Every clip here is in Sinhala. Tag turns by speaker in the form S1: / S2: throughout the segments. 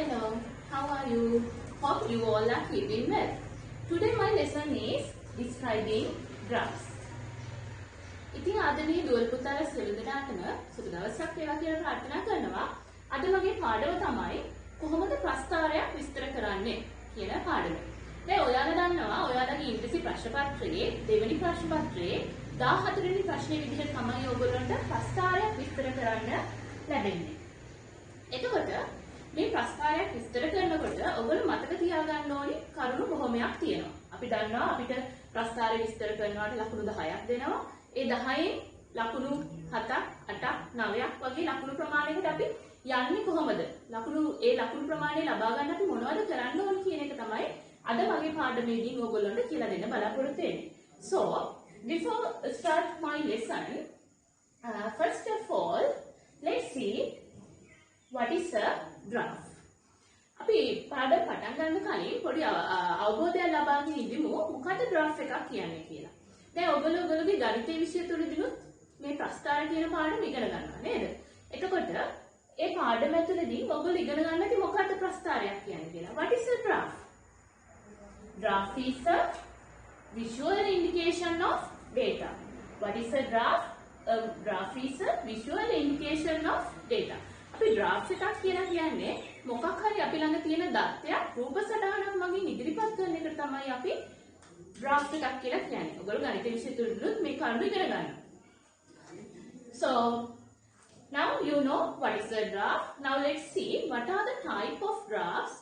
S1: Hello, how are you? Hope you all are keeping well. Today my lesson is describing graphs. ඉතින් ආදරණීය දුවල් පුතාලා සියලු දෙනාටම සුබ දවසක් වේවා කියලා ප්‍රාර්ථනා කරනවා. අද මගේ පාඩම තමයි කොහොමද ප්‍රස්ථාරයක් විස්තර කරන්නේ කියන පාඩම. දැන් ඔයාලා දන්නවා ඔයාලගේ ඉංග්‍රීසි ප්‍රශ්න පත්‍රයේ දෙවෙනි ප්‍රශ්න පත්‍රයේ 14 වෙනි ප්‍රශ්නේ විදිහට තමයි ඔයගොල්ලන්ට ප්‍රස්ථාරයක් විස්තර කරන්න ලැබෙන්නේ. එතකොට මේ ප්‍රස්ථාරයක් විස්තර කරනකොට ඔයගොල්ලෝ මතක තියාගන්න ඕනි කරුණු බොහොමයක් තියෙනවා. අපි දන්නවා අපිට ප්‍රස්ථාරය විස්තර කරනවාට ලකුණු 10ක් දෙනවා. ඒ 10න් ලකුණු 7ක් 8ක් 9ක් වගේ ලකුණු ප්‍රමාණයකට අපි යන්නේ කොහොමද? ඒ ලකුණු ප්‍රමාණය ලබා ගන්න අපි මොනවද කරන්න ඕන කියන එක තමයි අද මගේ පාඩමේදී ඔයගොල්ලන්ට කියලා දෙන්න බලාපොරොත්තු වෙන්නේ. So, before start my lesson, first of all, let's see what is a graph. අපි පාඩම පටන් ගන්න කලින් පොඩි අවබෝධයක් ලබා ගන්න ඉදිමු මොකද graph එකක් කියන්නේ කියලා. දැන් ඔයගොල්ලෝගේ ගණිතයේ විෂය තුලදීනුත් මේ ප්‍රස්ථාර කියන පාඩම ඉගෙන ගන්නවා නේද? එතකොට ඒ පාඩම ඇතුළේදී ඔයගොල්ලෝ ඉගෙන ගන්න ඇති මොකක්ද ප්‍රස්ථාරයක් කියන්නේ කියලා. What is a graph? Graph is a visual indication of data. What is a graph? A graph is a visual indication of data. අපි graph එකක් කියලා කියන්නේ මොකක් හරි අපි ළඟ තියෙන දත්තයක් රූප සටහනක් මගින් ඉදිරිපත් කරන එක තමයි අපි graph එකක් කියලා කියන්නේ. ඔයගොල්ලෝ ගණිත විෂය තුලදීනුත් මේ කරුණු ඉගෙන ගන්නවා. So now you know what is a graph. Now let's see what are the type of graphs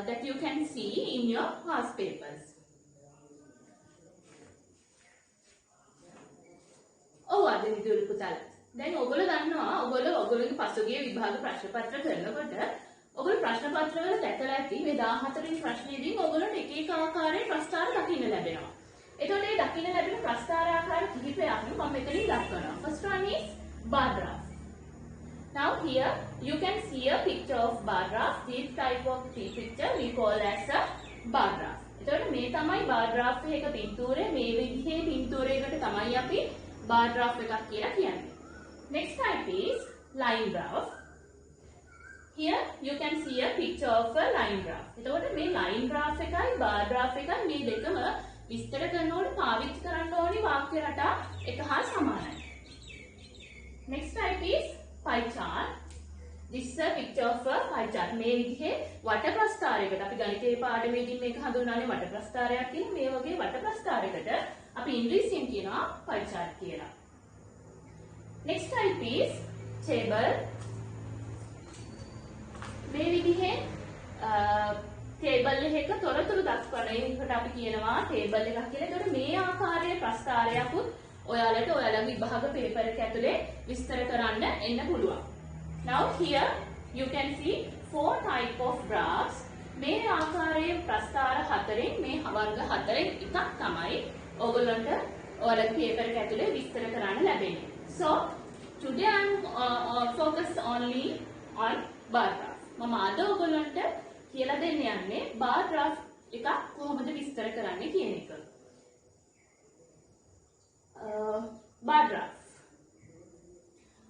S1: that you can see in your past papers. ආදරණීය දුවල පුතාලා. දැන් ඔයගොල්ලෝ දන්නවා ඔයගොල්ලෝගේ පසුගිය විභාග ප්‍රශ්න පත්‍ර කරනකොට ඔයගොල්ලෝ ප්‍රශ්න පත්‍රවල දැකලා ඇති මේ 14 වෙනි ප්‍රශ්නේදී ඔයගොල්ලන්ට එක එක ආකාරයේ ප්‍රස්ථාර දකින්න ලැබෙනවා. එතකොට මේ දකින්න ලැබෙන ප්‍රස්ථාර ආකාර කිහිපයක් මම මෙතනින් දක්වනවා. First one is bar graph. Now here you can see a picture of bar graph. This type of picture we call as a bar graph. එතකොට මේ තමයි bar graph එකක පින්තූරය. මේ විදිහේ පින්තූරයකට තමයි අපි bar graph එකක් කියලා කියන්නේ. Next type is line graph. Here you can see a picture of a line graph. එතකොට මේ line graph එකයි bar graph එකයි මේ දෙකම විස්තර කරනකොට පාවිච්චි කරන්න ඕනි වාක්‍ය රටා එක හා සමානයි. Next type is pie chart. This is a picture of a pie chart. මේ විදිහේ වට ප්‍රස්ථාරයකට අපි ගණිතයේ පාඩමේදී මේක හඳුන්වන්නේ වට ප්‍රස්ථාරයක් කියලා. මේ වගේ වට ප්‍රස්ථාරයකට අපි ඉංග්‍රීසියෙන් කියනවා pie chart කියලා. Next type is table. මේ විදිහේ ටේබල් එකක තොරතුරු දක්වන එකට අපි කියනවා ටේබල් එකක් කියලා. ඒකට මේ ආකාරයේ ප්‍රස්ථාරයක්ුත් ඔයාලට ඔයාලගේ විභාග පේපර් එක ඇතුලේ විස්තර කරන්න එන්න පුළුවන්. Now here you can see 4 type of graphs. මේ ආකාරයේ ප්‍රස්ථාර හතරෙන් මේ වර්ග හතරෙන් එකක් තමයි ඔයගොල්ලන්ට ඔයාලගේ පේපර් එක ඇතුලේ විස්තර කරන්න ලැබෙන්නේ. So today I am focus only on bar graph. මම අද ඔයගොල්ලන්ට කියලා දෙන්න යන්නේ bar graph එක කොහොමද විස්තර කරන්නේ කියන එක. bar graph.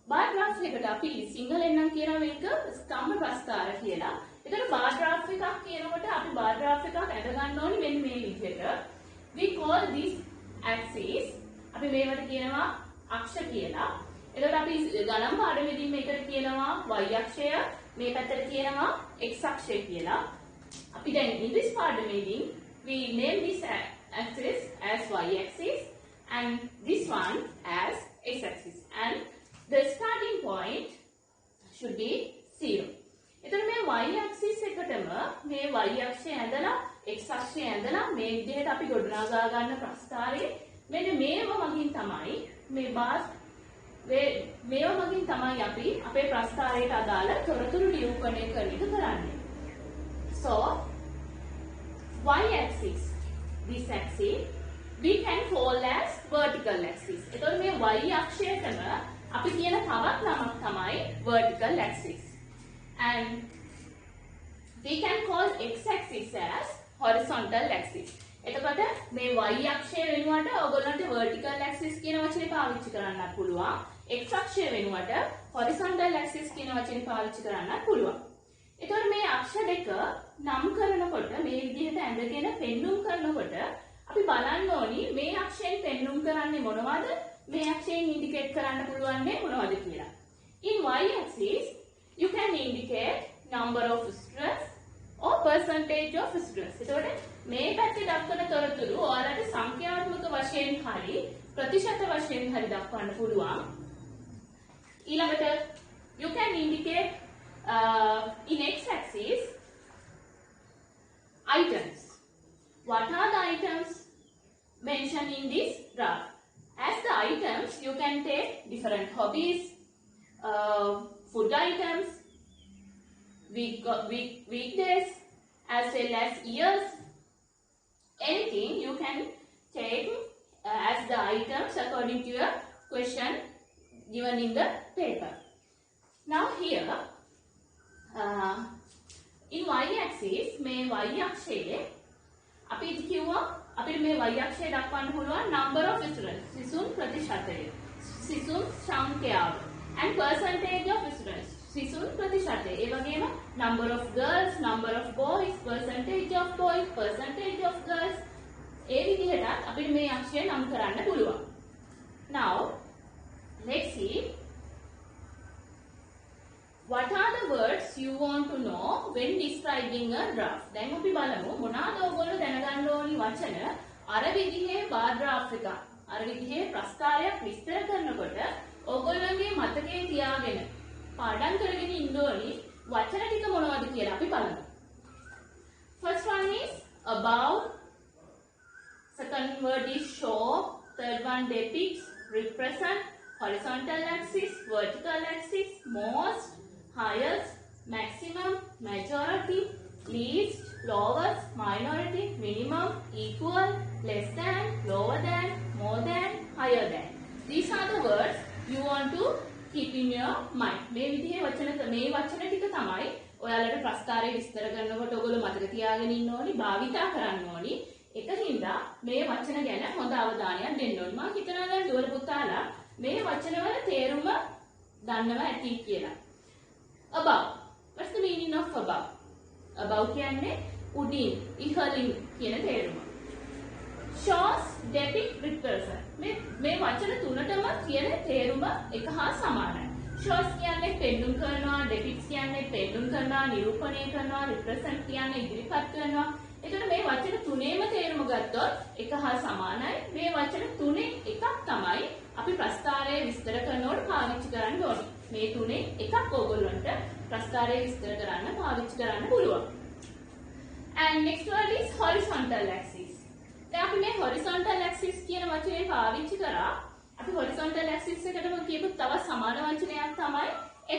S1: bar graph එකට අපි සිංහලෙන් නම් කියනවා මේක ස්තම්භ ප්‍රස්ථාර කියලා. ඒතර bar graph එකක් කියනකොට අපි bar graph එකක් අඳ ගන්න ඕනේ මෙන්න මේ විදිහට. We call this axis. අපි මේවට කියනවා අක්ෂ කියලා. එතකොට අපි ගණන් පාඩමේදී මේකට කියනවා y අක්ෂය, මේ පැත්තට කියනවා x අක්ෂය කියලා. අපි දැන් ඉංග්‍රීසි පාඩමේදී we name this axis as y axis and this one as x axis and the starting point should be 0. එතකොට මේ y axis එකටම මේ y අක්ෂය ඇඳලා x අක්ෂය ඇඳලා මේ විදිහට අපි ගොඩනගා ගන්න ප්‍රස්ථාරයේ මෙන්න මේව මගින් තමයි මේ බාස් මේව මගින් තමයි අපි අපේ ප්‍රස්ථාරයට අදාළ තොරතුරු නිරූපණය කරන එක කරන්නේ. So y axis, this axis we can call as vertical axis. එතකොට මේ y අක්ෂයටම අපි කියන තවත් නමක් තමයි vertical axis. And we can call x axis as horizontal axis. එතකොට මේ y අක්ෂය වෙනුවට ඔයගොල්ලන්ට vertical axis කියන වචනේ පාවිච්චි කරන්නත් පුළුවන්. x අක්ෂය වෙනුවට horizontal axis කියන වචනේ පාවිච්චි කරන්නත් පුළුවන්. එතකොට මේ අක්ෂර දෙක නම් කරනකොට මේ විදිහට ඇඳගෙන පෙන්눔 කරනකොට අපි බලන්න ඕනි මේ අක්ෂරයෙන් පෙන්눔 කරන්නේ මොනවද? මේ අක්ෂරයෙන් ඉන්ඩිකේට් කරන්න පුළුවන් මොනවද කියලා. In y axis you can indicate number of stress or percentage of stress. එතකොට මේ පැත්තේ දක්වන තොරතුරු ඔයාලට සංඛ්‍යාත්මක වශයෙන් හරි ප්‍රතිශත වශයෙන් හරි දක්වන්න පුළුවන්. ඊළඟට you can indicate in x axis items. What are the items mentioned in this graph? As the items you can take different hobbies, food items, weekdays, as well as years. Anything you can take as the items according to your question given in the paper. Now here in y-axis මේ y අක්ෂයේ අපි කිව්වා අපිට මේ y අක්ෂය දක්වන්න පුළුවන් number of students සිසුන් ප්‍රතිශතය සිසුන් සංඛ්‍යාව and percentage of students සිසුන් ප්‍රතිශතය ඒ වගේම number of girls, number of boys, percentage of boys, percentage of girls ඒ විදිහට අපිට මේ අක්ෂය නම් කරන්න පුළුවන්. Now let's see what are the words you want to know when describing a graph. දැන් අපි බලමු මොනවාද ඔයගොල්ලෝ දැනගන්න ඕනි වචන අර විදිහේ බාර් graph එක අර විදිහේ ප්‍රස්තාරයක් විස්තර කරනකොට ඔයගොල්ලන්ගේ මතකයේ තියාගෙන පාඩම් කරගෙන ඉන්න ඕනි වචන ටික මොනවද කියලා අපි බලමු. First one is about, second word is show, third one depicts, represent, horizontal axis, vertical axis, most, highest, maximum, majority, least, lowest, minority, minimum, equal, less than, lower than, more than, higher than. These are the words you want to keep in your mind. මේ විදිහේ වචන ටික තමයි ඔයාලට ප්‍රස්තාරය විස්තර කරනකොට ඔයගොල්ලෝ මතක තියාගෙන ඉන්න ඕනි, භාවිතා කරන්න ඕනි. ඒකින්ද මේ වචන ගැන හොඳ අවධානයක් දෙන්න ඕනි. මම හිතනවා දැන් දුවල පුතාලා මේ වචනවල තේරුම දන්නවා ඇති කියලා. Above. What's the meaning of above? Above කියන්නේ උඩින්, ඉහළින් කියන තේරුම. Shows, depict, represent. මේ වචන තුනටම කියන තේරුම එක හා සමානයි. Shows කියන්නේ පෙන්눔 කරනවා, depicts කියන්නේ පෙන්눔 කරනවා, නිරූපණය කරනවා, represent කියන්නේ ඉදිරිපත් කරනවා. එතකොට මේ වචන තුනේම තේරුම ගත්තොත් එක හා සමානයි. මේ වචන තුනේ එකක් තමයි අපි ප්‍රස්තාරය විස්තර කරනකොට පාවිච්චි කරන්න ඕනේ. මේ තුනේ එකක් ඕගොල්ලන්ට ප්‍රස්තාරය විස්තර කරන්න පාවිච්චි කරන්න පුළුවන්. And next word is horizontal axis. දැන් අපි මේ horizontal axis කියන වචනේ පාවිච්චි කරා. අපි horizontal axis එකටම කියපු තවත් සමාන වචනයක් තමයි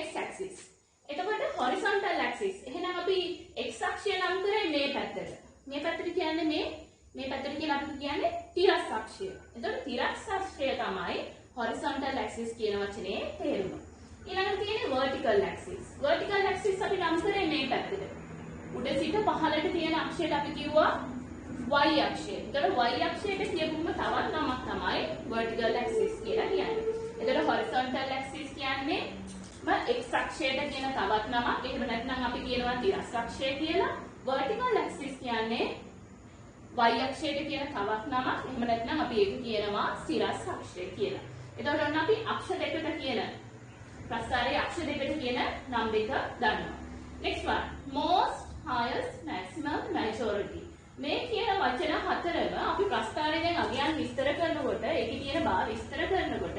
S1: x axis. එතකොට horizontal axis. එහෙනම් අපි x අක්ෂය නම් කරේ මේ පැත්තට. මේ පැත්තට කියන්නේ මේ පැත්තට කියලා අපි කියන්නේ තිරස් අක්ෂය. එතකොට තිරස් අක්ෂය තමයි horizontal axis කියන වචනේ තේරුම. ඊළඟට තියෙන්නේ vertical axis. vertical axis අපි නම් කරේ මේ පැත්තට. උඩ සිට පහළට තියෙන අක්ෂයට අපි කිව්වා y අක්ෂය. එතකොට y අක්ෂයට කියපුවම තවත් නමක් තමයි vertical axis කියලා කියන්නේ. එතකොට horizontal axis කියන්නේ x අක්ෂයට කියන තවත් නමක්. එහෙම නැත්නම් අපි කියනවා තිරස් අක්ෂය කියලා. vertical axis කියන්නේ y අක්ෂයට කියන තවත් නමක්. එහෙම නැත්නම් අපි ඒක කියනවා සිරස් අක්ෂය කියලා. එතකොට ඔන්න අපි අක්ෂ දෙකට කියන ප්‍රස්තාරයේ අක්ෂ දෙකට කියන නම් දෙක දන්නවා. next one most, highest, maximum, majority. මේ කියන වචන හතරම අපි ප්‍රස්තාරයෙන් දැන් අගයන් විස්තර කරනකොට ඒකේ තියෙන බව විස්තර කරනකොට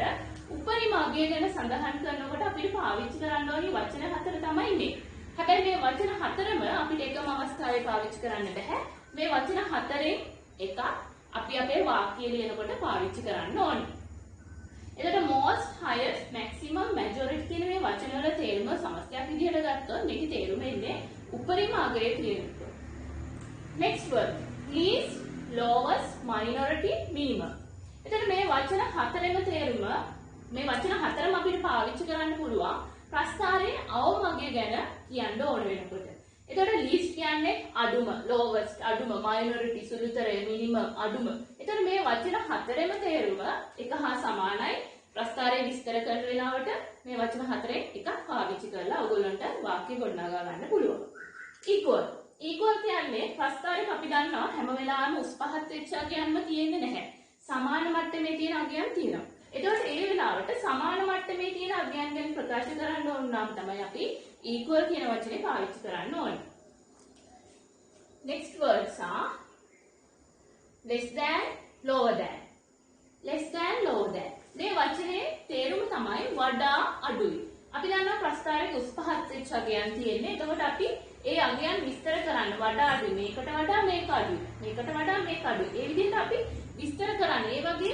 S1: උපරිම අගය ගැන සඳහන් කරනකොට අපිට පාවිච්චි කරන්න ඕනි වචන හතර තමයි මේ. හැබැයි මේ වචන හතරම අපිට එකම අවස්ථාවේ පාවිච්චි කරන්න බෑ. මේ වචන හතරෙන් එකක් අපි අපේ වාක්‍ය ලියනකොට පාවිච්චි කරන්න ඕනි. එතකොට most, highest, maximum, majority කියන මේ වචන වල තේරුම සමස්තයක් විදිහට ගත්තොත් මේකේ තේරුම එන්නේ උපරිම අගයේ තියෙනවා. Next word least, lowest, minority, minimum. එතකොට මේ වචන හතරෙම තේරුම මේ වචන හතරම අපිට පාවිච්චි කරන්න පුළුවන් ප්‍රස්තාරයේ අවම අගය ගැන කියන්න ඕන වෙනකොට. එතකොට least කියන්නේ අඩුම, lowest අඩුම, minority සුළුතරය, minimum අඩුම. එතකොට මේ වචන හතරෙම තේරුම එක හා සමානයි. ප්‍රස්ථාරය විස්තර කරන වෙලාවට මේ වචන හතරෙන් එකක් පාවිච්චි කරලා ඔයගොල්ලන්ට වාක්‍ය ගොඩනගා ගන්න පුළුවන්. equal. equal කියන්නේ ප්‍රස්ථාරයක අපි දන්නවා හැම වෙලාවෙම උස් පහත් වෙච්ච අගයන්ම තියෙන්නේ නැහැ. සමාන මට්ටමේ තියෙන අගයන් තියෙනවා. එතකොට ඒ වෙලාවට සමාන මට්ටමේ තියෙන අගයන් ගැන ප්‍රකාශ කරන්න ඕන නම් තමයි අපි equal කියන වචනේ පාවිච්චි කරන්න ඕනේ. Next words are less than, lower than. Less than, lower than. මේ වචනේ තේරුම තමයි වඩා අඩුයි. අපි දන්නවා ප්‍රස්ථාරයක උස් පහත් වෙච්ච අගයන් තියෙන්නේ. එතකොට අපි ඒ අගයන් විස්තර කරන්න වඩා අඩුයි. මේකට වඩා මේක අඩුයි. මේකට වඩා මේක අඩුයි. ඒ විදිහට අපි විස්තර කරන්නේ. ඒ වගේ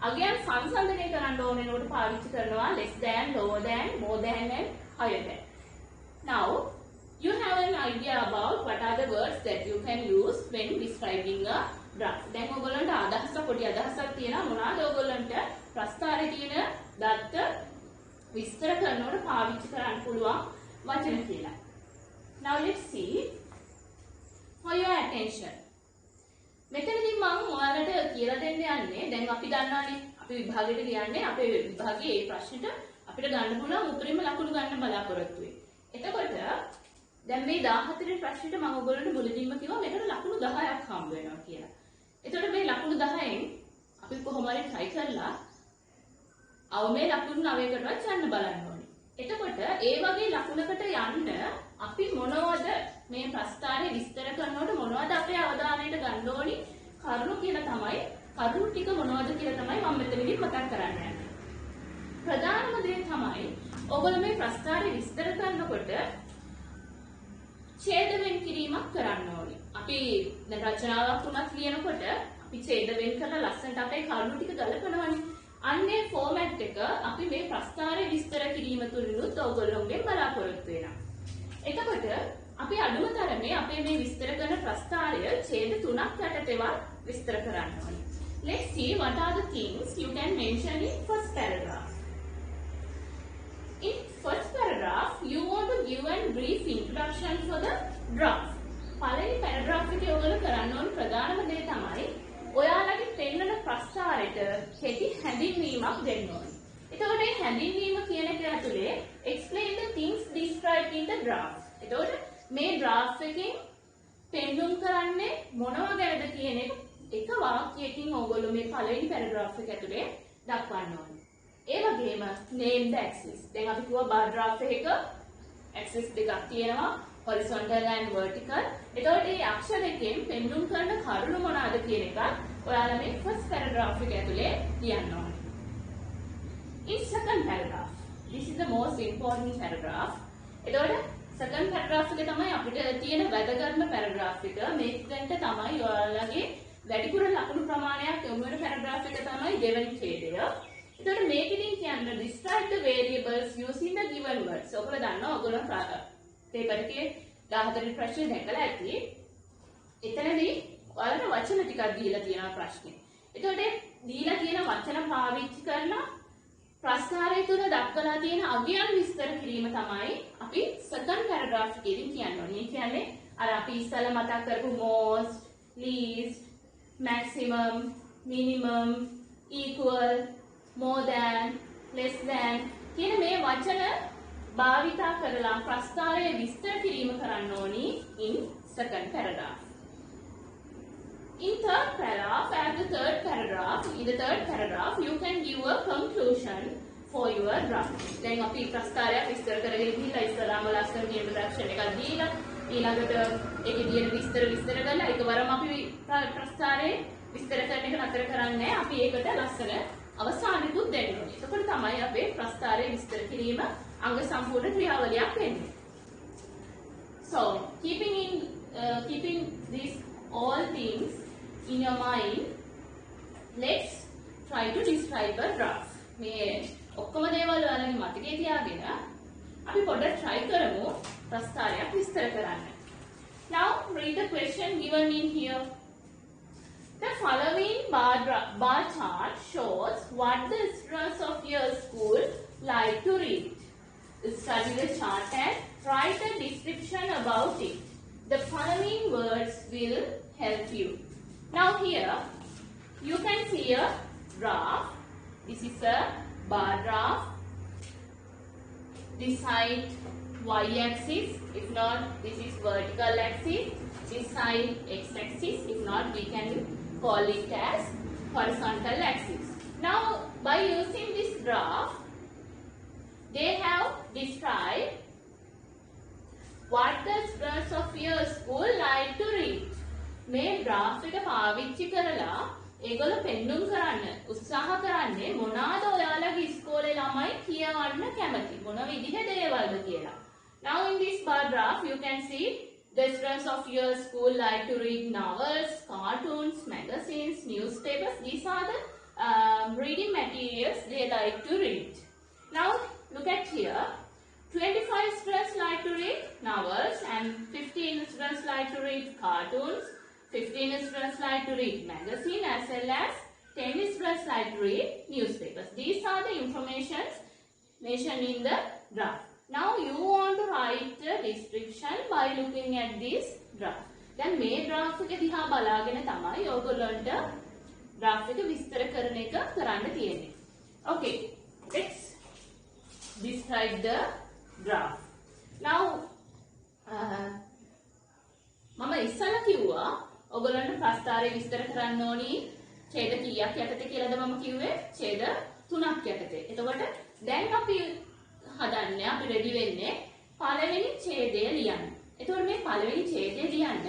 S1: අගයන් සංසන්දනය කරන්න ඕන වෙනකොට පාවිච්චි කරනවා less than, lower than, more than and higher than. Now you have an idea about what are the words that you can use when describing a graph. දැන් ඔයගොල්ලන්ට අදහසක් පොඩි අදහසක් තියෙනවා මොනවාද ඔයගොල්ලන්ට ප්‍රස්ථාරයේ තියෙන දත්ත විස්තර කරනකොට පාවිච්චි කරන්න පුළුවන් වචන කියලා. Now let's see for your attention. මෙතනදී මම ඔයාලට කියලා දෙන්න යන්නේ දැන් අපි දන්නවානේ අපි විභාගයට කියන්නේ අපේ විභාගයේ මේ ප්‍රශ්නෙට අපිට ගන්න පුළුවන් උපරිම ලකුණු ගන්න බලාපොරොත්තු වෙයි. එතකොට දැන් මේ 14 වෙනි ප්‍රශ්නෙට මම ඔයගොල්ලන්ට මුලදීම කිව්වා මේකට ලකුණු 10ක් හම්බ වෙනවා කියලා. එතකොට මේ ලකුණු 10න් අපි කොහොම හරි try කරලා අවමේ ලකුණු 9කටවත් යන්න බලන්න ඕනේ. එතකොට ඒ වගේ ලකුණකට යන්න අපි මොනවද මේ ප්‍රස්ථාරය විස්තර කරනකොට මොනවද අපේ අවධානයට ගන්න ඕනි කරුණු කියලා තමයි කරුණු ටික මොනවද කියලා තමයි මම මෙතනදී මතක් කරන්න යන්නේ. ප්‍රධානම දේ තමයි ඔයගොල්ලෝ මේ ප්‍රස්ථාරය විස්තර කරනකොට ඡේද වෙන් කිරීමක් කරන්න ඕනේ. අපි දැන් රචනාවක් තුනක් ලියනකොට අපි ඡේද වෙන් කරලා ලස්සනට අපේ කරුණු ටික ගලපනවානේ. අන්නේ ෆෝමැට් එක අපි මේ ප්‍රස්ථාරය විස්තර කිරීම තුලිනුත් ඔයගොල්ලෝගෙන් බලාපොරොත්තු වෙනවා. එතකොට අපි අඩුම තරමේ අපේ මේ විස්තර කරන ප්‍රස්ථාරය ඡේද 3ක් යටතේවත් විස්තර කරන්න ඕනේ. Let's see what are the things you can mention in first paragraph. In first paragraph, you want to give a brief introduction for the graph. පළවෙනි paragraph එකේ ඔයගොල්ලෝ කරන්න ඕන ප්‍රධානම දේ තමයි ඔයාලගේ පෙන්වන ප්‍රස්ථාරයට කෙටි හැඳින්වීමක් දෙන්න ඕනේ. එතකොට මේ හැඳින්වීම කියන එක ඇතුලේ explain the things described in the graph. එතකොට මේ graph එකෙන් පෙන්වුම් කරන්නේ මොනව ගැනද කියන එක වාක්‍යයකින් ඔයගොල්ලෝ මේ පළවෙනි paragraph එක ඇතුලේ දක්වන්න ඕනේ. ඒ වගේම name the axis. දැන් අපි කිව්වා bar graph එකක axis දෙකක් තියෙනවා horizontal and vertical. එතකොට මේ අක්ෂ දෙකෙන් පෙන්වුම් කරන කරුණු මොනවාද කියන එක ඔයාලා මේ first paragraph එක ඇතුලේ ලියන්න ඕනේ. In second paragraph, this is the most important paragraph. එතකොට second paragraph එක තමයි අපිට තියෙන වැදගත්ම paragraph එක. මේකට තමයි ඔයාලගේ වැඩිපුර ලකුණු ප්‍රමාණයක් යොමු වෙන paragraph එක තමයි දෙවෙනි ඡේදය. එතකොට මේකෙන් කියන්නේ describe the variables using the given words. ඔයගොල්ලෝ දන්නවා ඔයගොල්ලෝ පේපර් එකේ 14 වෙනි ප්‍රශ්නේ දැකලා ඇති. එතනදී ඔයාලට වචන ටිකක් දීලා තියෙනවා ප්‍රශ්නේ. එතකොට දීලා තියෙන වචන පාවිච්චි කරලා ප්‍රස්ථාරය තුල දක්වලා තියෙන අගයන් විස්තර කිරීම තමයි අපි second paragraph එකේදී කියන්නේ. මේ කියන්නේ අර අපි ඉස්සෙල්ලා මතක් කරපු most, least, maximum, minimum, equal, more than, less than කියන මේ වචන භාවිතා කරලා ප්‍රස්ථාරය විස්තර කිරීම කරන්න ඕනි in second paragraph. In third paragraph, in the third paragraph, you can give a conclusion for your graph. දැන් අපි ප්‍රස්ථාරයක් විස්තර කරගෙන ගිහිල්ලා ඉස්සරහම ලස්සන introduction එකක් දීලා ඊළඟට ඒකේ තියෙන විස්තර කරලා එකවරම අපි ප්‍රස්ථාරයේ විස්තර කරන එක නතර කරන්නේ අපි ඒකට ලස්සන අවසානෙකුත් දෙන්න ඕනේ. එතකොට තමයි අපේ ප්‍රස්ථාරයේ විස්තර කිරීම අංග සම්පූර්ණ ක්‍රියාවලියක් වෙන්නේ. So, keeping these all things in your mind, let's try to describe a graph. මේ ඔක්කොම දේවල් ඔයාලගේ මතකයේ තියාගෙන අපි පොඩ්ඩක් try කරමු ප්‍රස්ථාරයක් විස්තර කරන්න. Now read the question given in here. The following bar chart shows what the students of your school like to read. Study the chart and write a description about it. The following words will help you. Now here you can see a graph. This is a bar graph. This side y-axis, if not this is vertical axis. This side x-axis, if not we can call it as horizontal axis. Now by using this graph, they have described what the students of your school like to read. මේ graph එක පාවිච්චි කරලා ඒගොල්ලෝ පෙන්නුම් කරන්න උත්සාහ කරන්නේ මොනවාද ඔයාලගේ ඉස්කෝලේ ළමයි කියවන්න කැමති මොන විදිහේ දේවල්ද කියලා. Now in this bar graph you can see the students of your school like to read novels, cartoons, magazines, newspapers. These are the reading materials they like to read. Now look at here. 25 students like to read novels and 15 students like to read cartoons. 15 students like to read magazine as well as 10 students like to read newspapers. These are the information mentioned in the graph. Now you want to write the description by looking at this graph. Then මේ graph එක දිහා බලාගෙන තමයි ඔයගොල්ලන්ට graph එක විස්තර කරන එක කරන්න තියෙන්නේ. Okay, let's describe the graph. Now මම ඉස්සලා කිව්වා ඔයගොල්ලන්ට ප්‍රස්තාරය විස්තර කරන්න ඕනි ඡේද කීයක් යටතේ කියලාද මම කිව්වේ ඡේද 3ක් යටතේ. එතකොට දැන් අපි හදන්නේ අපි රෙඩි වෙන්නේ පළවෙනි ඡේදය ලියන්න. එතකොට මේ පළවෙනි ඡේදය ලියන්න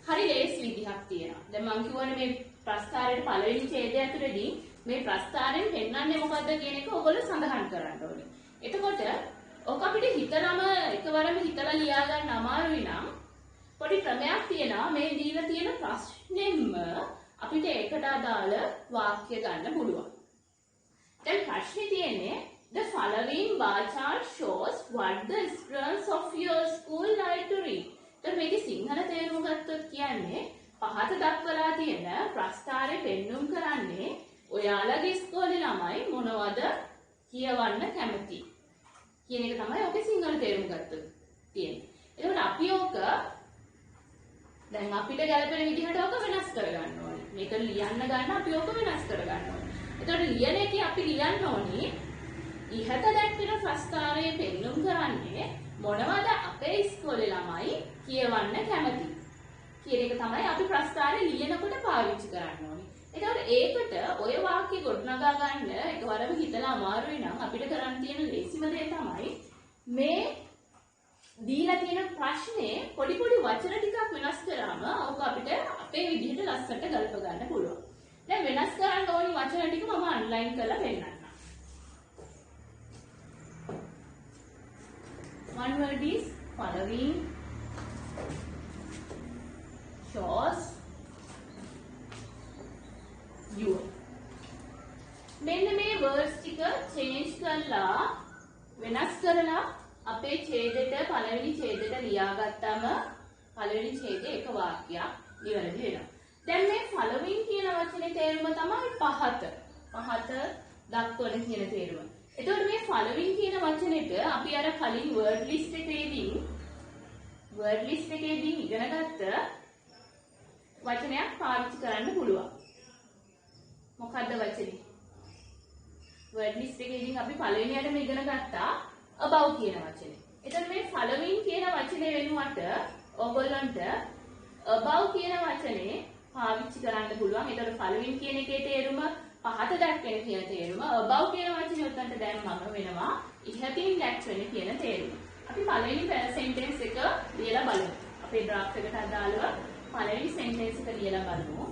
S1: හරි ලේසි විදිහක් තියෙනවා. දැන් මම කියවනේ මේ ප්‍රස්තාරයේ පළවෙනි ඡේදය ඇතුළේදී මේ ප්‍රස්තාරයෙන් පෙන්වන්නේ මොකද්ද කියන එක ඔයගොල්ලෝ සඳහන් කරන්න ඕනේ. එතකොට ඔක අපිට හිතනම එකවරම හිතලා ලියා ගන්න අමාරුයි නම් පොඩි ක්‍රමයක් තියෙනවා මේ දීලා තියෙන ප්‍රශ්නෙම්ම අපිට ඒකට අදාළ වාක්‍ය ගන්න පුළුවන්. දැන් ප්‍රශ්නේ තියෙන්නේ the following bar chart shows what the students of your school like to read. දැන් මේකේ සිංහල තේරුම ගත්තොත් කියන්නේ පහත දක්වලා තියෙන ප්‍රස්තාරේ පෙන්눔 කරන්නේ ඔයාලගේ ඉස්කෝලේ ළමයි මොනවද කියවන්න කැමති කියන එක තමයි ඔකේ සිංහල තේරුම ගත්තොත් තියෙන්නේ. එතකොට අපි ඕක දැන් අපිට ගැළපෙන විදිහට ඔක වෙනස් කරගන්න ඕනේ. මේක ලියන්න ගන්න අපි ඔක වෙනස් කරගන්න ඕනේ. එතකොට ලියන එකේ අපි ලියන්න ඕනේ ඉහත දැක්වෙන ප්‍රස්තාරයේ පෙන්눔 කරන්නේ මොනවද අපේ ඉස්කෝලේ ළමයි කියවන්න කැමති කියන එක තමයි අපි ප්‍රස්තාරයේ ලියනකොට පාවිච්චි කරන්න ඕනේ. එතකොට ඒකට ඔය වාක්‍ය ගොඩනගා ගන්න එකවරම හිතලා අමාරුයි නම් අපිට කරන්න තියෙන ලේසිම දේ තමයි මේ දීලා තියෙන ප්‍රශ්නේ පොඩි පොඩි වචන ටිකක් වෙනස් කරාම ඕක අපිට අපේ විදිහට ලස්සනට ගල්ප ගන්න පුළුවන්. දැන් වෙනස් කරන්න ඕනි වචන ටික මම අන්ලයින් කරලා පෙන්නන්නම්. One word is following shows you. මෙන්න මේ words ටික change කරලා වෙනස් කරලා අපේ ඡේදෙට පළවෙනි ඡේදෙට ලියාගත්තම පළවෙනි ඡේදයේ එක වාක්‍යයක් නිවැරදි වෙනවා. දැන් මේ following කියන වචනේ තේරුම තමයි පහත. පහත දක්වන කියන තේරුම. එතකොට මේ following කියන වචනෙට අපි අර කලින් word list එකේදී ඉගෙන ගත්ත වචනයක් පාවිච්චි කරන්න පුළුවන්. මොකද්ද වචනේ? word list එකේදී අපි පළවෙනියටම ඉගෙන ගත්තා about කියන වචනේ. එතකොට මේ following කියන වචනේ වෙනුවට ඔයගොල්ලන්ට about කියන වචනේ පාවිච්චි කරන්න පුළුවන්. එතකොට following කියන එකේ තේරුම පහත දැක්වෙන කියන තේරුම about කියන වචනේ උත්තන්ට දැම්මම වෙනවා ඉහතින් දැක්වෙන කියන තේරුම. අපි පළවෙනි sentence එක ලියලා බලමු. අපේ graph එකට අදාළව පළවෙනි sentence එක ලියලා බලමු.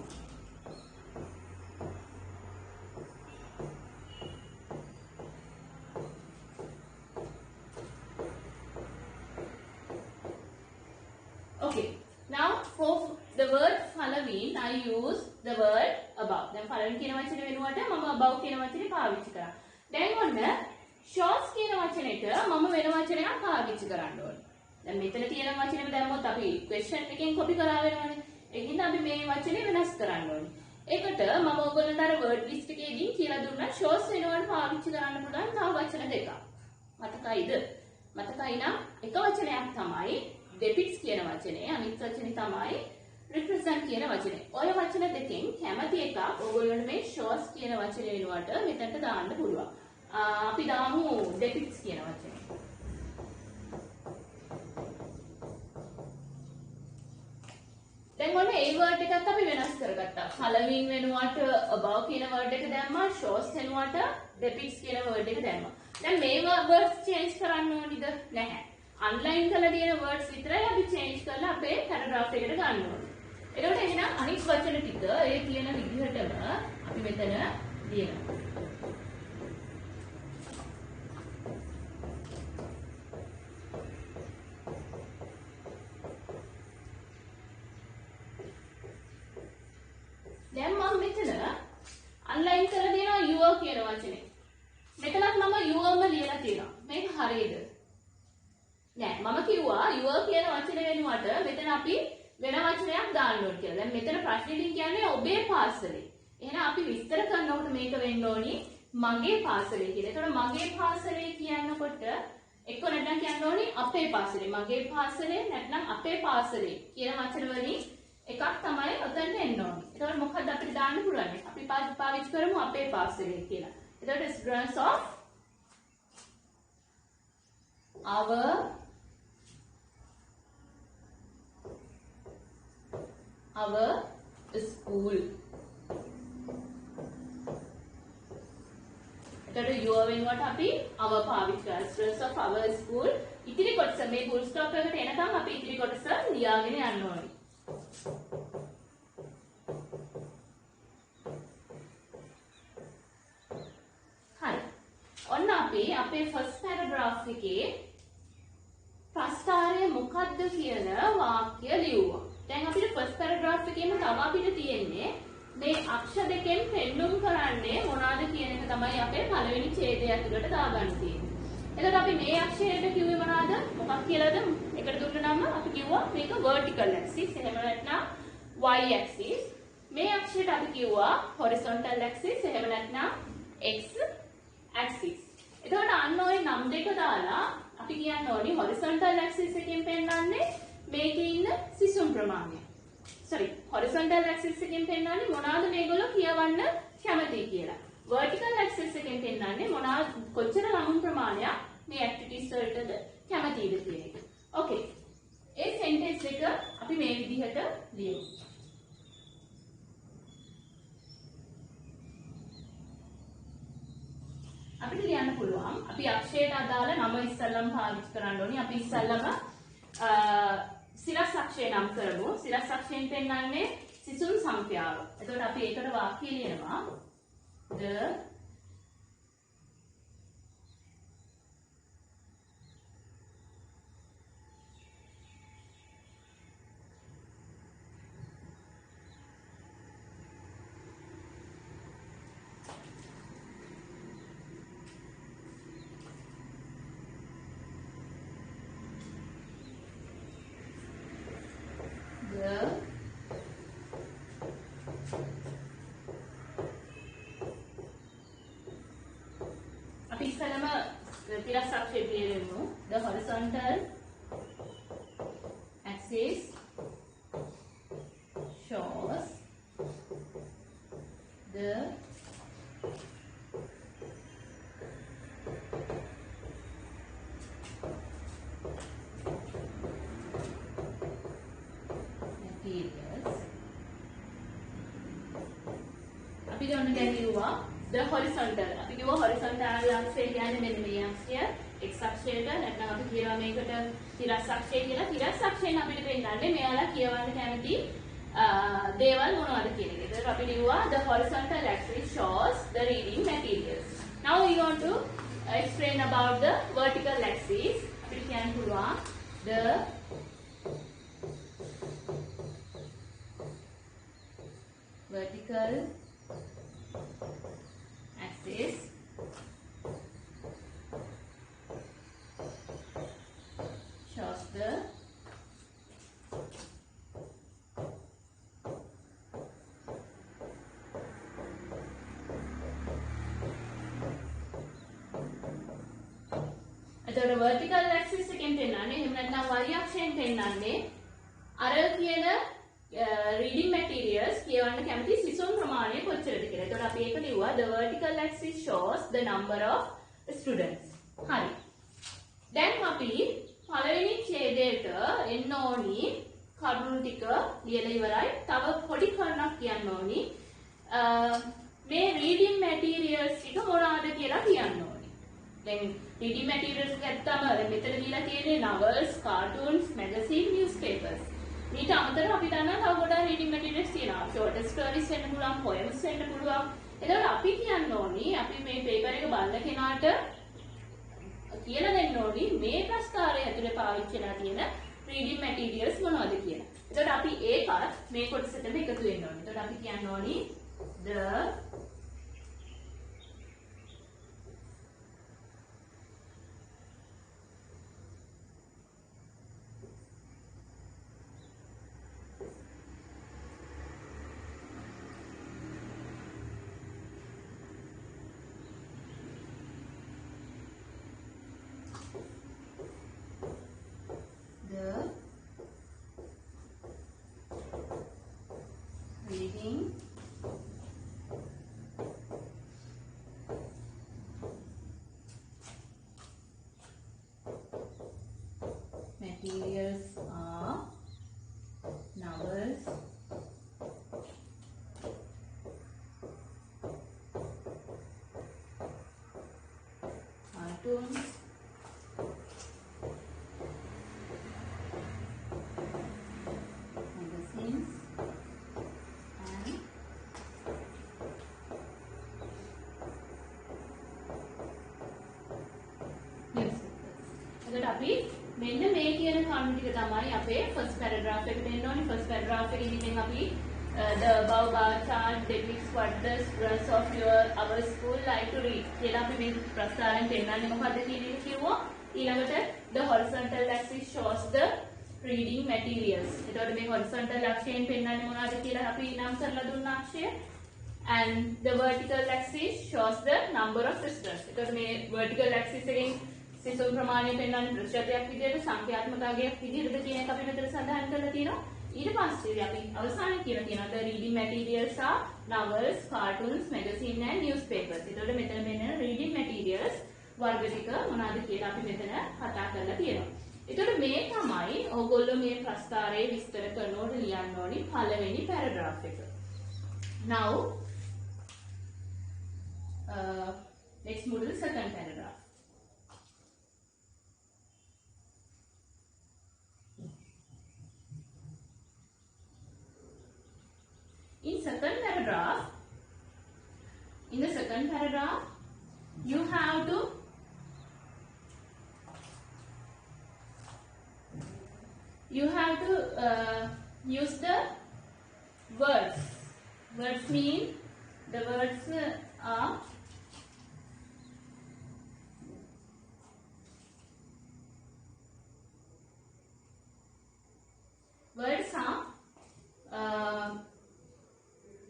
S1: Okay, now for the word following I use the word about. දැන් following කියන වචනේ වෙනුවට මම about කියන වචනේ පාවිච්චි කරා. දැන් ඔන්න shows කියන වචනෙට මම වෙන වචනයක් පාවිච්චි කරන්න ඕනේ. දැන් මෙතන තියෙන වචනේම දැම්මොත් අපි question එකෙන් copy කරා වෙනවනේ. ඒකින්ද අපි මේ වචනේ වෙනස් කරන්න ඕනේ. ඒකට මම ඔයගොල්ලන්ට අර word list එකේදී කියලා දුන්නා shows වෙනුවට පාවිච්චි කරන්න පුළුවන් තව වචන දෙකක්. මතකයිද? මතකයි නම් එක වචනයක් තමයි depicts කියන වචනේ අනිත් වචනේ තමයි represent කියන වචනේ. ඔය වචන දෙකෙන් කැමති එකක් ඔයගොල්ලන්ට මේ shows කියන වචනේ වෙනුවට මෙතනට දාන්න පුළුවන්. අපි දාමු depicts කියන වචනේ. දැන් ඔන්න ඒ වර්ඩ් එකත් අපි වෙනස් කරගත්තා. following වෙනුවට above කියන වර්ඩ් එක දැම්මා. shows වෙනුවට depicts කියන වර්ඩ් එක දැම්මා. දැන් මේ words change කරන්න ඕනිද? නැහැ. underline කරලා තියෙන words විතරයි අපි change කරලා අපේ paragraph එකට ගන්න ඕනේ. එතකොට එහෙනම් අනිත් වචන ටික ඒ කියන විදිහටම අපි මෙතන ලියනවා. දැන් මම මෙතන අන්ලයින් කරලා දෙනවා your කියන වචනේ. මෙතනත් මම yourම ලියලා තියෙනවා. මේක හරියද? නෑ මම කිව්වා your කියන වචනේ වෙනුවට මෙතන අපි වෙන වචනයක් දාන්න ඕනේ කියලා. දැන් මෙතන ප්‍රශ්නෙකින් කියන්නේ ඔබේ පාසලේ. එහෙනම් අපි විස්තර කරනකොට මේක වෙන්න ඕනි මගේ පාසලේ කියලා. ඒතකොට මගේ පාසලේ කියනකොට එක්ක නැත්නම් කියන්න ඕනි අපේ පාසලේ. මගේ පාසලේ නැත්නම් අපේ පාසලේ කියන වචන වලින් එකක් තමයි ඔතනට එන්න ඕනේ. එතකොට මොකක්ද අපිට දාන්න පුළුවන්? අපි පාවිච්චි කරමු අපේ පාසලේ කියලා. එතකොට students of our school. එතකොට your වෙනුවට අපි our පාවිච්චි කරලා students of our school ඉතිරි කොටස මේ full stop එකට එනකම් අපි ඉතිරි කොටස ලියාගෙන යන්න ඕනේ. හරි. ඔන්න අපි අපේ first paragraph එකේ ප්‍රස්තාරය මොකක්ද කියන වාක්‍ය ලියුවා. දැන් අපිට first paragraph එකේම තව අපිට තියෙන්නේ මේ අක්ෂර දෙකෙන් පෙන්නුම් කරන්නේ මොනවාද කියන එක තමයි අපේ පළවෙනි ඡේදය ඇතුළට දාගන්න තියෙන්නේ. එතකොට අපි මේ අක්ෂරයට කිව්වේ මොනවාද? මොකක් කියලාද? එකට දුන්න නම අපි කිව්වා මේක vertical axis එහෙම නැත්නම් y axis. මේ අක්ෂරයට අපි කිව්වා horizontal axis එහෙම නැත්නම් x axis. එතකොට අන්න ওই නම් දෙක දාලා අපි කියන්න ඕනි horizontal axis එකෙන් පෙන්නන්නේ මේකේ ඉන්න සිසුන් ප්‍රමාණය. horizontal axis එකෙන් පෙන්නන්නේ මොනවාද මේගොල්ලෝ කියවන්න කැමති කියලා. vertical axis එකෙන් පෙන්නන්නේ මොනවාද කොච්චර ළමුන් ප්‍රමාණයක් මේ activities වලටද කැමතිද කියන එක. Okay. ඒ sentence එක අපි මේ විදිහට ලියමු. අපිට ලියන්න පුළුවන් අපි අක්ෂරයට අදාළ නම ඉස්සල්ලාම පාවිච්චි කරන්න ඕනේ. අපි ඉස්සල්ලාම සිරස් අක්ෂරය නම් කරමු. සිරස් අක්ෂරයෙන් පෙන්නන්නේ සිසුන් සංඛ්‍යාව. එතකොට අපි ඒකට වාක්‍ය ලියනවා. The අපි ඉස්සෙල්ලාම තිරස් Aksharaya ලියමු. The horizontal axis shows the අපි ගන්න දැන් කිව්වා the horizontal අපි කිව්වා horizontal අක්ෂය කියන්නේ මෙන්න මේ අක්ෂය x අක්ෂයට නැත්නම් අපි කියනවා මේකට තිරස් අක්ෂය කියලා. තිරස් අක්ෂයෙන් අපිට පෙන්නන්නේ මෙයාලා කියවන්න කැමති දේවල් මොනවද කියන එක. ඒකට අපි ලියුවා the horizontal axis shows the reading materials. Now we want to explain about the vertical axis. අපිට කියන්න පුළුවන් the vertical axis shows the එතකොට vertical axis එකෙන් පෙන්නන්නේ එහෙම නැත්නම් y අක්ෂයෙන් පෙන්නන්නේ අර කියන reading materials කියවන්න කැමති සිසුන් ප්‍රමාණය කොච්චරද කියලා. එතකොට අපි ඒක ලිව්වා the vertical axis shows the number of students. හරි. දැන් අපි පළවෙනි ඡේදයට එන්න ඕනි කරුණු ටික ලියලා ඉවරයි. තව පොඩි කරුණක් කියන්න ඕනි. මේ reading materials ටික මොනවාද කියලා කියන්න ඕනි. දැන් reading materials ගත්තම මෙතන දීලා තියෙන්නේ novels, cartoons, magazine, newspapers. ඊට අමතරව අපි දන්නවා තව ගොඩාක් reading materials තියෙනවා. short stories වෙන්න පුළුවන්, poems වෙන්න පුළුවන්. එතකොට අපි කියන්න ඕනි අපි මේ paper එක බලන කෙනාට කියලා දෙන්න ඕනි මේ ප්‍රස්තාරය ඇතුලේ පාවිච්චි කරලා තියෙන reading materials මොනවද කියලා. එතකොට අපි ඒකත් මේ කොටසටම එකතු වෙන්න ඕනි. එතකොට අපි කියන්න ඕනි the reading materials are novels, cartoons, magazines, අපි මෙන්න මේ කියන කරුණු ටික තමයි අපේ first paragraph එකට එන්න ඕනේ. first paragraph එකේ ඉතින් අපි the above bar chart depicts what the students of our school like to read කියලා අපි මේ ප්‍රස්තාරයෙන් පෙන්නන්නේ මොකද්ද කියන එක කිව්වා. ඊළඟට the horizontal axis shows the reading materials. එතකොට මේ horizontal අක්ෂයෙන් පෙන්නන්නේ මොනවද කියලා අපි නම් කරලා දුන්නා අක්ෂය. and the vertical axis shows the number of students. එතකොට මේ vertical axis එකෙන් සිසුන් ප්‍රමාණය පෙන්වන්නේ ප්‍රතිශතයක් විදිහට සංඛ්‍යාත්මක අගයක් විදිහටද කියන එක අපි මෙතන සඳහන් කරලා තියෙනවා. ඊට පස්සේ අපි අවසානයේ කියලා තියෙනවා the reading materials are novels, cartoons, magazine and newspapers. ඒතකොට මෙතන මෙන්න reading materials වර්ග ටික මොනවාද කියලා අපි මෙතන කතා කරලා තියෙනවා. ඒතකොට මේ තමයි ඕගොල්ලෝ මේ ප්‍රස්තාරයේ විස්තර කරනකොට ලියන්න ඕනි පළවෙනි paragraph එක. Now let's move to the second paragraph. In the second paragraph, you have to use the words. Words mean the words are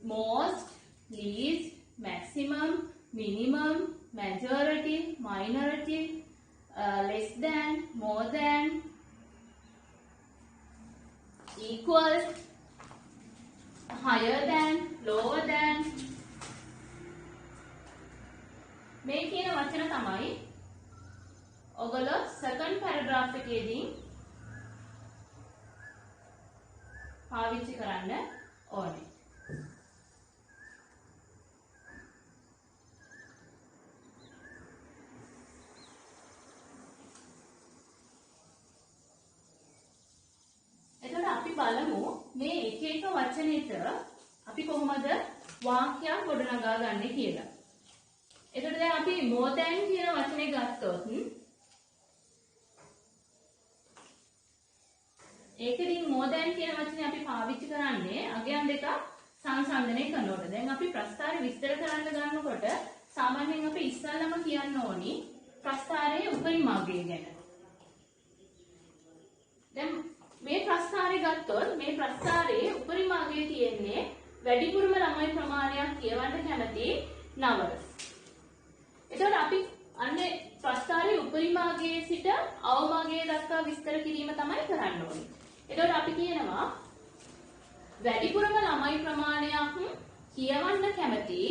S1: most, least, maximum, minimum, majority, minority, less than, more than, equal, higher than, lower than. මේ කියන වචන තමයි ඔයගොල්ලෝ second paragraph එකේදී පාවිච්චි කරන්න ඕනේ. අපි බලමු මේ එක එක වචනෙට අපි කොහොමද වාක්‍යයක් ගොඩනගා ගන්න කියලා. එතකොට දැන් අපි more than කියන වචනේ ගත්තොත් ඒකෙදින් more than කියන වචනේ අපි පාවිච්චි කරන්නේ අගයන් දෙකක් සංසන්දනය කරනකොට. දැන් අපි ප්‍රස්තාරය විස්තර කරන්න ගන්නකොට සාමාන්‍යයෙන් අපි ඉස්සල්ලාම කියන්න ඕනි ප්‍රස්තාරයේ උපරිම අගය ගැන. දැන් මේ ප්‍රස්තාරය ගත්තොත් මේ ප්‍රස්තාරයේ උපරිම අගය තියෙන්නේ වැඩිපුරම ළමයි ප්‍රමාණයක් කියවන්න කැමති novels. එතකොට අපි අන්නේ ප්‍රස්තාරයේ උපරිම අගයේ සිට අවම අගයේ දක්වා විස්තර කිරීම තමයි කරන්න ඕනේ. එතකොට අපි කියනවා වැඩිපුරම ළමයි ප්‍රමාණයක් කියවන්න කැමති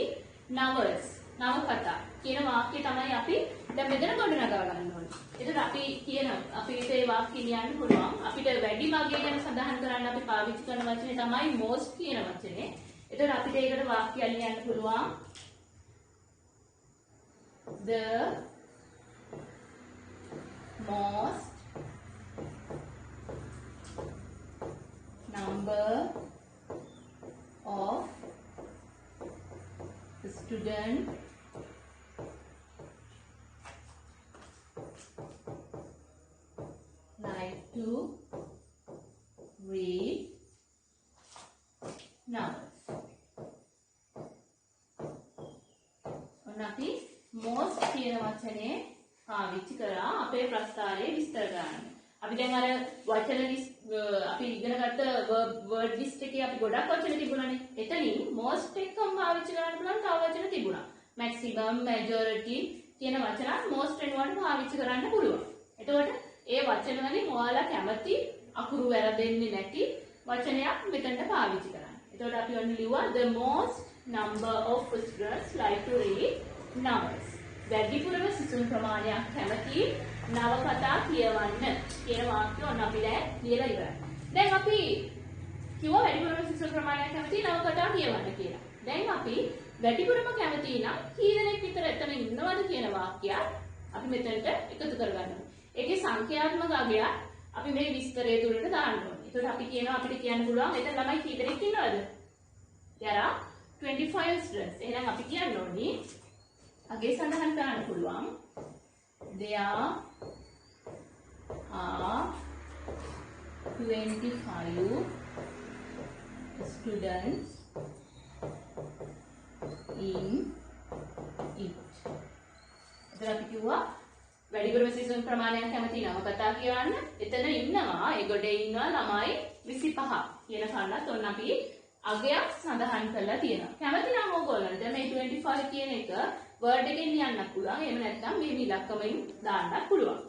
S1: novels නවකතා කියන වාක්‍යය තමයි අපි දැන් මෙතන ගොඩනගා ගන්න ඕනේ. එතකොට අපි කියන අපිට ඒ වාක්‍ය ලියන්න පුළුවන්. අපිට වැඩිම අගය ගැන සඳහන් කරන්න අපි පාවිච්චි කරන වචනේ තමයි most කියන වචනේ. එතකොට අපිට ඒකට වාක්‍යයක් ලියන්න පුළුවන්. The most number of students like to read novels. ඔන්න අපි most කියන වචනේ පාවිච්චි කරා අපේ ප්‍රස්තාරයේ විස්තර ගන්න. අපි දැන් අර වචන අපි ඉගෙන ගත්ත word list එකේ අපි ගොඩක් වචන තිබුණානේ. එතනින් most එකම පාවිච්චි කරන්න පුළුවන් තව වචන තිබුණා. maximum, majority කියන වචන most වෙනුවට පාවිච්චි කරන්න පුළුවන්. එතකොට ඒ වචන වලින් ඔයාලා කැමති අකුරු වැරදෙන්නේ නැති වචනයක් මෙතනට පාවිච්චි කරන්න. එතකොට අපි ඔන්න ලිව්වා the most number of students like to read novels. වැඩිපුරම සිසුන් ප්‍රමාණයක් කැමති නවකතා කියවන්න කියන වාක්‍ය ඔන්න අපි දැන් ලියලා ඉවරයි. දැන් අපි කිව්වා වැඩිපුරම සිසුන් ප්‍රමාණයක් කැමති නවකතා කියවන්න කියලා. දැන් අපි වැඩිපුරම කැමති නම් කී දෙනෙක් විතර එතන ඉන්නවද කියන වාක්‍යයක් අපි මෙතනට එකතු කරගන්නවා. ඒකේ සංඛ්‍යාත්මක අගය අපි මේ විස්තරය තුලට දාන්න ඕනේ. ඒකට අපි කියනවා අපිට කියන්න පුළුවන් මෙතන ළමයි කී දෙනෙක් ඉන්නවද? there are 25 students. එහෙනම් අපි කියන්න ඕනේ අගේ සඳහන් කරන්න පුළුවන් there are 25 students in it. එතන අපි කිව්වා වැඩිපුරම සිසුන් ප්‍රමාණයක් කැමති නවකතා කියවන්න. එතන ඉන්නවා ඒ ගොඩේ ඉන්නවා ළමයි 25 කියන කන්නත් ඔන්න අපි අගයක් සඳහන් කරලා තියෙනවා. කැමති නම් ඕගොල්ලන්ට මේ 25 කියන එක වර්ඩ් එකෙන් ලියන්නත් පුළුවන්. එහෙම නැත්නම් මේ ඉලක්කමෙන් දාන්නත් පුළුවන්.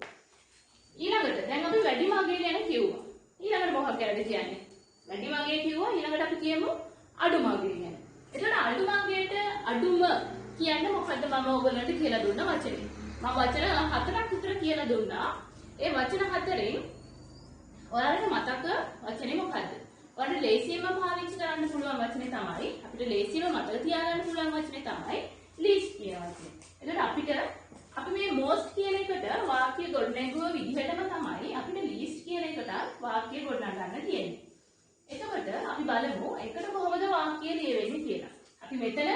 S1: ඊළඟට දැන් අපි වැඩිම අගය ගැන කිව්වා. ඊළඟට මොකක්ද කියන්නේ? වැඩිම අගය කිව්වා. ඊළඟට අපි කියමු අඩුම අගය ගැන. එතකොට අඩුම අගයට අඩුම කියන්නේ මොකද්ද මම ඕගොල්ලන්ට කියලා දුන්න වචනේ. මම වචන 4ක් විතර කියලා දුන්නා. ඒ වචන 4ෙන් ඔයාලට මතක වචනේ මොකද්ද? ඔයාලට ලේසියෙන්ම පාවිච්චි කරන්න පුළුවන් වචනේ තමයි අපිට ලේසියෙන්ම මතක තියාගන්න පුළුවන් වචනේ තමයි least කියන වචනේ. එතකොට අපි මේ most කියන එකට වාක්‍ය ගොඩනැගුව විදිහටම තමයි අපිට least කියන එකට වාක්‍ය ගොඩනගන්න තියෙන්නේ. එතකොට අපි බලමු එකට කොහොමද වාක්‍ය ලියවෙන්නේ කියලා. අපි මෙතන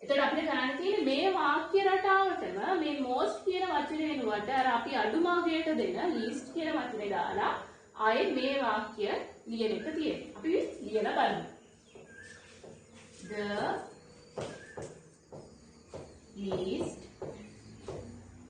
S1: එතකොට අපිට කරන්න තියෙන්නේ මේ වාක්‍ය රටාවටම මේ most කියන වචනේ වෙනුවට අර අපි අඩුම අගයට දෙන least කියන වචනේ දාලා ආයේ මේ වාක්‍ය ලියන එක තියෙනවා. අපි ලියලා බලමු. The